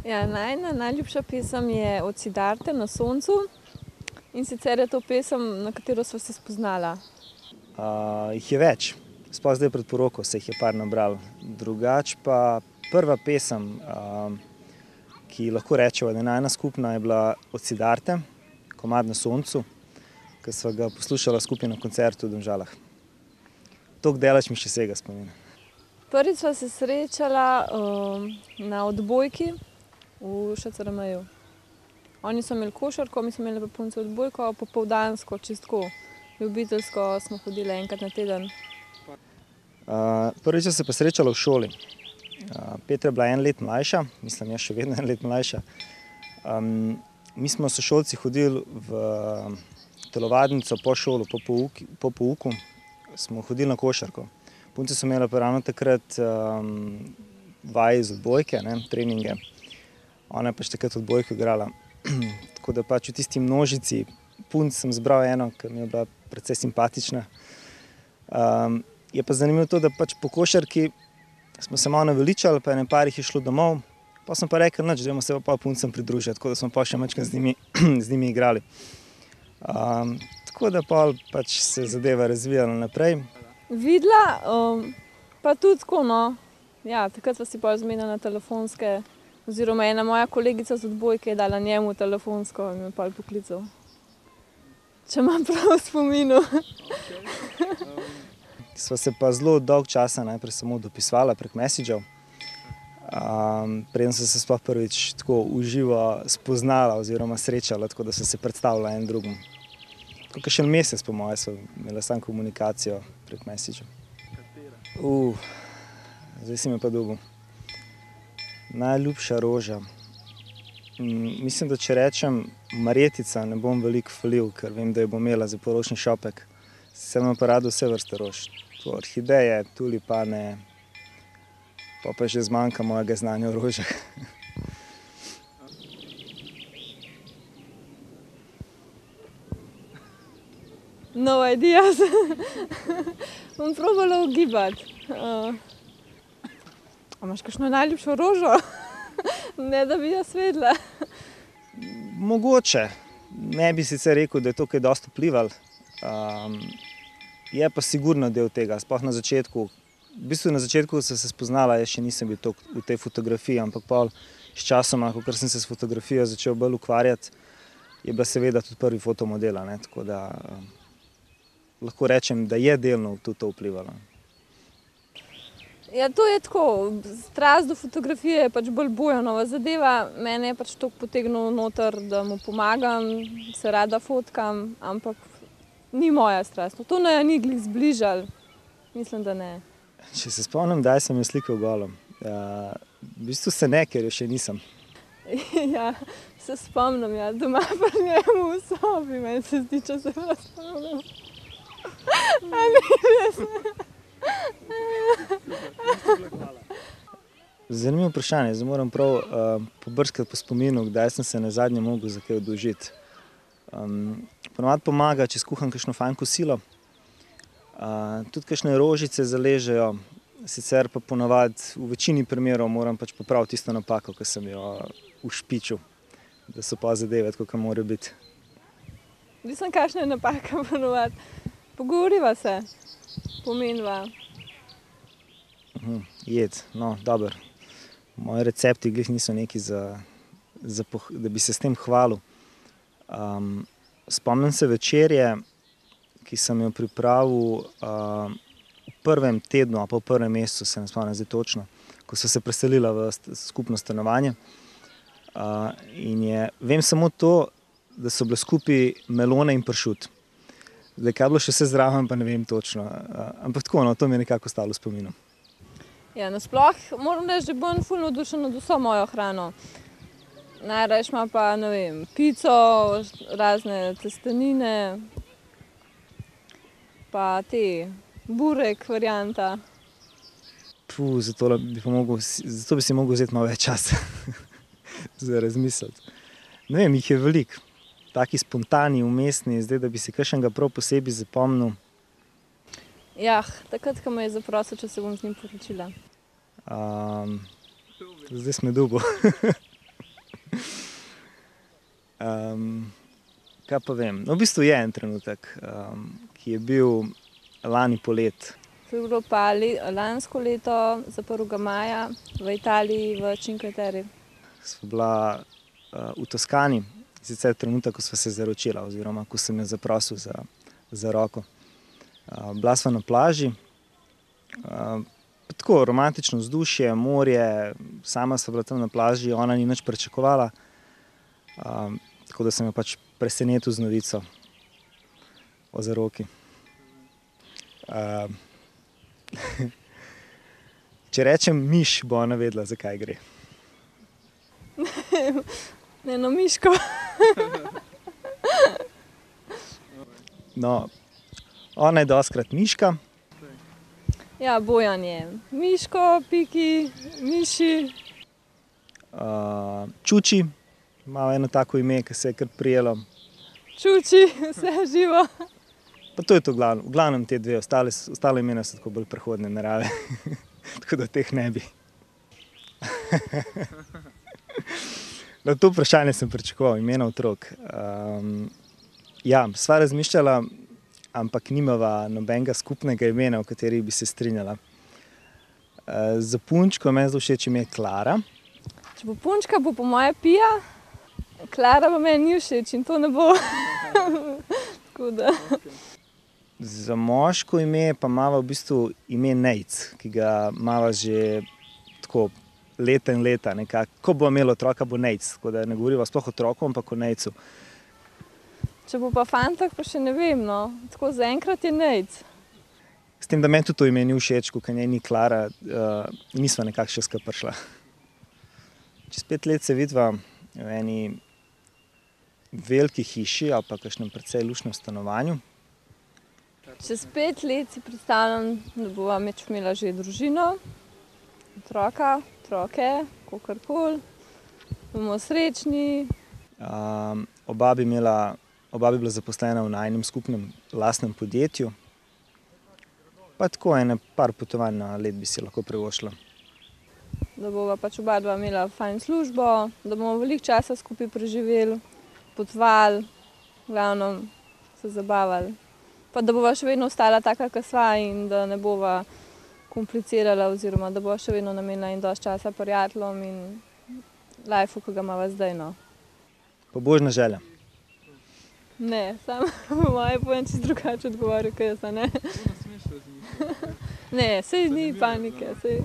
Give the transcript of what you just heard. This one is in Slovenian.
Ja, najljubša pesem je od Siddharte Na soncu. In sicer je to pesem, na katero sva se spoznala. Jih je več. Sploh zdaj pred poroko se jih je par nabral. Drugače pa prva pesem, ki lahko rečeva, da je najina skupna, je bila od Siddharte, Komad Na soncu, ki sva ga poslušala skupaj na koncertu v Domžalah. Toliko daleč mi še sega spomin. Prvič sva se srečala na odbojki v ŠCRM-ju. Oni so imeli košarko, mi smo imeli pa punci odbojko, popoldansko, čisto tako. Ljubiteljsko smo hodili enkrat na teden. Prvič sva se pa srečala v šoli. Petra je bila 1 let mlajša, mislim, jaz še vedno 1 let mlajša. Mi smo sošolci hodili v telovadnico po šolo, po pouku, smo hodili na košarko. Punce so imele pa ravno takrat vaje z odbojke, treninge. Ona je pač takrat odbojko igrala. Tako da pač v tisti množici punc sem zbral eno, ki mi je bila precej simpatična. Je pa zanimivo to, da pač po košarki smo se malo naveličali, pa ene par jih je šlo domov. Pa sem pa rekel, nič, gremo se pa puncem pridružiti, tako da smo pa še majčkeno z njimi igrali. Tako da pač se je zadeva razvijala naprej. Videla, pa tudi tako, no. Ja, takrat sva si pol zmenila telefonske, oziroma ena moja kolegica z odbojke je dala njemu telefonsko in me pol poklical. Če imam prav v spominu. Sva se pa zelo dolgo časa najprej samo dopisovala prek Messengerjev. Preden sva se sploh prvič tako v živo spoznala oziroma srečala, tako da sva se predstavila en drugemu. Kakšen mesec po moje sva imela samo komunikacijo prek Messengerjev. Zdaj si me pa dobil. Najljubša roža. Mislim, da če rečem marjetica, ne bom veliko falil, ker vem, da jo bom imela za poročni šopek. Sicer imam pa rada vse vrste rož. Orhideje, tulipane, pa že zmanjka mojega znanja o rožah. No ideas. Bom probala ugibati. A imaš kakšno najljubšo rožo? Ne, da bi jaz vedela. Mogoče. Ne bi sicer rekel, da je to kaj dosti vplivalo. Je pa sigurno del tega, sploh na začetku. V bistvu na začetku, ko sem se spoznala, jaz še nisem bil toliko v tej fotografiji, ampak pol s časoma, ko sem se s fotografijo začel bolj ukvarjati, je bila seveda tudi prvi fotomodel, tako da lahko rečem, da je delno tudi to vplivalo. Ja, to je tako. Strast do fotografije je pač bolj Bojanova zadeva. Mene je pač toliko potegnil noter, da mu pomagam, se rada fotkam, ampak ni moja strast. To naj ni glih zbližalo. Mislim, da ne. Če se spomnim, kdaj sem jo slikal golo. V bistvu se ne, ker jo še nisem. Ja, se spomnim, ja. Doma pri njemu v sobi, meni se zdi, če se prav spomnim. A ni res? Zanimivo vprašanje. Zdaj moram prav pobrskati po spominu, kdaj sem se nazadnje mogel za kaj odložiti. Ponavadi pomaga, če skuham kakšno fajn kosilo. Tudi kakšne rožice zaležejo, sicer pa ponavadi v večini primerov moram pač popraviti tisto napako, ki sem jo ušpičil, da so pa zadeve tako, kot morajo biti. Mislim, kakšna je napaka ponavadi. Pogovoriva se, pomeniva. Jed, no, dobro. Moji recepti glih niso neki da bi se s tem hvalil. Spomnim se večerje, ki sem jo pripravil v prvem tednu, ali pa v prvem mesecu, se ne spomnim zdaj točno, ko so se preselila v skupno stanovanje. Vem samo to, da so bile skupaj melone in pršut. Zdaj, kaj je bilo še vse zraven, pa ne vem točno. Ampak tako, no, to mi je nekako ostalo v spominu. Ja, nasploh moram reči, da bom ful navdušen nad vso mojo hrano. Najrajši ima pa, ne vem, pico, razne testenine, pa burek varianta. Zato bi si mogel vzeti malo več časa za razmisliti. Ne vem, jih je veliko. Taki spontani, umestni, zdaj, da bi si kakšnega prav posebej zapomnil. Ja, takrat, ko me je zaprosil, če se bom z njim poročila. zdaj smo dubo. Kaj pa vem? No, v bistvu je en trenutek, ki je bil lani polet. To je bilo pa lansko leto, za 1. maja, v Italiji, v Cinque Terre. Sva bila v Toskani, sicer trenutek, ko sva se zaročila, oziroma ko sem jo zaprosil za roko. Bila sva na plaži, tako romantično vzdušje, morje, sama sva bila tam na plaži, ona ni nič pričakovala, tako da sem jo pač presenetil z novico o zaroki. Če rečem miš, bo ona vedela, zakaj gre. Eno miško. No, ona je dostikrat miška. Ja, Bojan je miško, Piki, miši. Čuči, malo eno tako ime, ki se je kar prijelo. Čuči, vse živo. Pa to je to v glavnem te dve, ostale imena so tako bolj prehodne narave, tako da teh ne bi. Na to vprašanje sem pričakoval, imena otrok. Ja, sva razmišljala, ampak nimava nobenega skupnega imena, v kateri bi se strinjala. Za punčko meni zelo všeč ime Klara. Če bo punčka, bo po moje Pija. Klara pa meni ni všeč in to ne bo. Tako da. Za moško ime pa imava v bistvu ime Nejc, ki ga imava že tako leta in leta nekako. Ko bo imela otroka, bo Nejc, tako da ne govoriva sploh o otroku, ampak o Nejcu. Če bo pa fantak, pa še ne vem, no. Tako zaenkrat je Nejc. S tem, da meni tudi to ime ni všeč, ko njej ni Klara, nisva nekako še skupaj prišla. Čez 5 let se vidva v eni veliki hiši ali pa kakšnem precej luštnem stanovanju. Čez 5 let si predstavljam, da bova imela že družino, otroka, otroke, kakorkoli. Bomo srečni. Oba bi bila zaposlena v najinem skupnem lastnem podjetju. Pa tako par potovanj na let bi si lahko privoščila. Da bova pač oba dva imela fajn službo, da bomo veliko časa skupaj preživeli, potovali, v glavnem se zabavali. Pa da bova še vedno ostala taka, kot sva in da ne bova komplicirala oziroma da bova še vedno namenila in dosti časa prijateljem in lifeu, ki ga imava zdaj, no. Pobožna želja. Ne, samo moje Bojan čisto drugače odgovoril, kot jaz, a ne? Ne, saj ni panike, saj.